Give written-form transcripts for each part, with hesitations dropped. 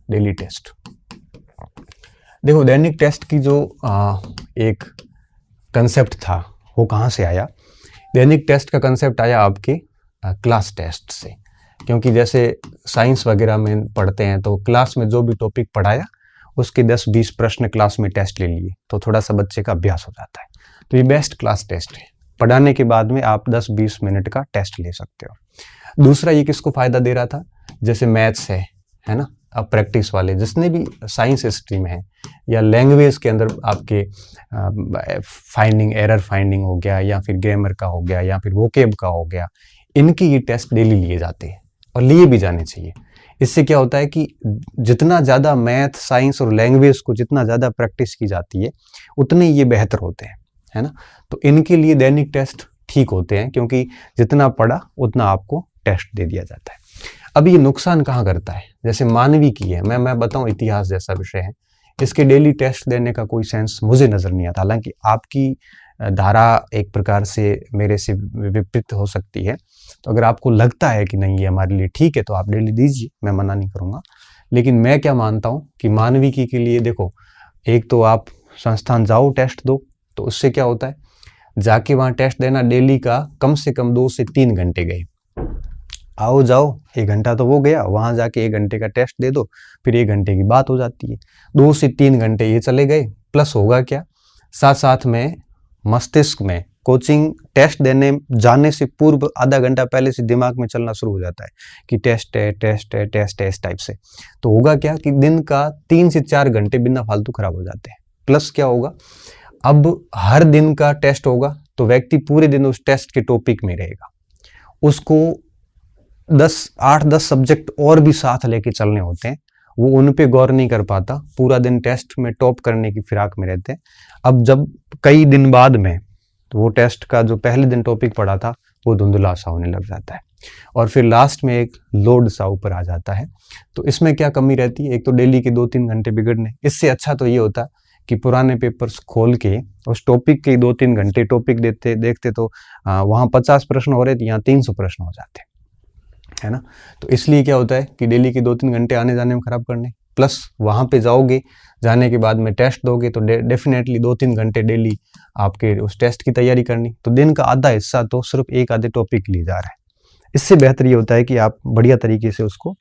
Daily test. देखो दैनिक test की जो एक कंसेप्ट था वो कहाँ से आया? दैनिक टेस्ट का कंसेप्ट आया आपके क्लास टेस्ट से, क्योंकि जैसे साइंस वगैरह में पढ़ते हैं तो क्लास में जो भी टॉपिक पढ़ाया उसके 10-20 प्रश्न क्लास में टेस्ट ले लिए तो थोड़ा सा बच्चे का अभ्यास हो जाता है। तो ये बेस्ट क्लास टेस्ट है। पढ़ाने के बाद में आप 10-20 मिनट का टेस्ट ले सकते हो। दूसरा ये किसको फायदा दे रहा था? जैसे मैथ्स है ना, अब प्रैक्टिस वाले जिसने भी साइंस स्ट्रीम है या लैंग्वेज के अंदर आपके फाइंडिंग एरर फाइंडिंग हो गया या फिर ग्रामर का हो गया या फिर वोकेब का हो गया, इनकी ये टेस्ट डेली लिए जाते हैं और लिए भी जाने चाहिए। इससे क्या होता है कि जितना ज़्यादा मैथ साइंस और लैंग्वेज को जितना ज़्यादा प्रैक्टिस की जाती है उतने ये बेहतर होते हैं, है ना। तो इनके लिए दैनिक टेस्ट ठीक होते हैं, क्योंकि जितना पढ़ा उतना आपको टेस्ट दे दिया जाता है। अब ये नुकसान कहाँ करता है? जैसे मानवी की है, मैं बताऊं इतिहास जैसा विषय है, इसके डेली टेस्ट देने का कोई सेंस मुझे नज़र नहीं आता। हालांकि आपकी धारा एक प्रकार से मेरे से विपरीत हो सकती है, तो अगर आपको लगता है कि नहीं ये हमारे लिए ठीक है तो आप डेली दीजिए, मैं मना नहीं करूँगा। लेकिन मैं क्या मानता हूँ कि मानविकी के लिए देखो, एक तो आप संस्थान जाओ टेस्ट दो, तो उससे क्या होता है, जाके वहाँ टेस्ट देना डेली का कम से कम 2 से 3 घंटे गए। आओ जाओ 1 घंटा तो वो गया, वहाँ जाके 1 घंटे का टेस्ट दे दो, फिर 1 घंटे की बात हो जाती है। 2 से 3 घंटे ये चले गए, प्लस होगा क्या, साथ साथ में मस्तिष्क में कोचिंग टेस्ट देने जाने से पूर्व आधा घंटा पहले से दिमाग में चलना शुरू हो जाता है कि टेस्ट है टेस्ट है टेस्ट है, इस टाइप से। तो होगा क्या कि दिन का 3 से 4 घंटे बिना फालतू खराब हो जाते हैं। प्लस क्या होगा, अब हर दिन का टेस्ट होगा तो व्यक्ति पूरे दिन उस टेस्ट के टॉपिक में रहेगा, उसको 8-10 सब्जेक्ट और भी साथ लेके चलने होते हैं, वो उन पे गौर नहीं कर पाता, पूरा दिन टेस्ट में टॉप करने की फिराक में रहते हैं। अब जब कई दिन बाद में तो वो टेस्ट का जो पहले दिन टॉपिक पढ़ा था वो धुंधला सा होने लग जाता है और फिर लास्ट में एक लोड सा ऊपर आ जाता है। तो इसमें क्या कमी रहती है? एक तो डेली के 2-3 घंटे बिगड़ने, इससे अच्छा तो ये होता कि पुराने पेपर्स खोल के उस टॉपिक के 2-3 घंटे टॉपिक देखते तो वहाँ 50 प्रश्न हो रहे थे, यहाँ 300 प्रश्न हो जाते, है ना। तो इसलिए क्या होता है कि डेली के 2-3 घंटे आने जाने में खराब करने, प्लस वहाँ पे जाओगे, जाने के बाद में टेस्ट दोगे तो डेफिनेटली 2-3 घंटे डेली आपके उस टेस्ट की तैयारी करनी, तो दिन का आधा हिस्सा तो सिर्फ एक आधे टॉपिक लिए जा रहा है। इससे बेहतर ये होता है कि आप बढ़िया तरीके से उसको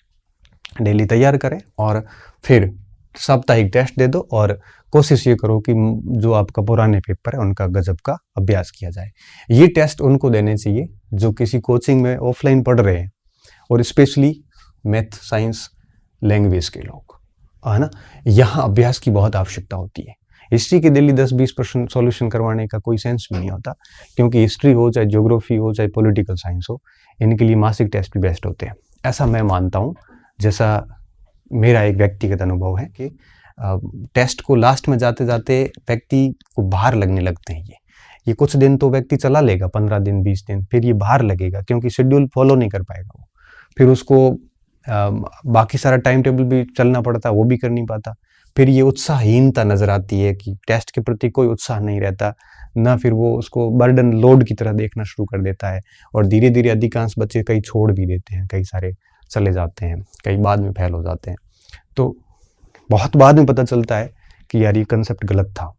डेली तैयार करें और फिर साप्ताहिक टेस्ट दे दो और कोशिश ये करो कि जो आपका पुराने पेपर है उनका गजब का अभ्यास किया जाए। ये टेस्ट उनको देने चाहिए जो किसी कोचिंग में ऑफलाइन पढ़ रहे हैं और स्पेशली मैथ साइंस लैंग्वेज के लोग, है ना। यहाँ अभ्यास की बहुत आवश्यकता होती है। हिस्ट्री के डेली 10-20 प्रश्न सॉल्यूशन करवाने का कोई सेंस भी नहीं होता, क्योंकि हिस्ट्री हो चाहे ज्योग्राफी हो चाहे पॉलिटिकल साइंस हो, इनके लिए मासिक टेस्ट भी बेस्ट होते हैं, ऐसा मैं मानता हूँ। जैसा मेरा एक व्यक्तिगत अनुभव है कि टेस्ट को लास्ट में जाते जाते व्यक्ति को बाहर लगने लगते हैं। ये कुछ दिन तो व्यक्ति चला लेगा, 15 दिन 20 दिन, फिर ये बाहर लगेगा क्योंकि शेड्यूल फॉलो नहीं कर पाएगा वो, फिर उसको बाकी सारा टाइम टेबल भी चलना पड़ता है, वो भी कर नहीं पाता। फिर ये उत्साहहीनता नजर आती है कि टेस्ट के प्रति कोई उत्साह नहीं रहता ना, फिर वो उसको बर्डन लोड की तरह देखना शुरू कर देता है और धीरे धीरे अधिकांश बच्चे कई छोड़ भी देते हैं, कई सारे चले जाते हैं, कई बाद में फेल हो जाते हैं। तो बहुत बाद में पता चलता है कि यार ये कंसेप्ट गलत था।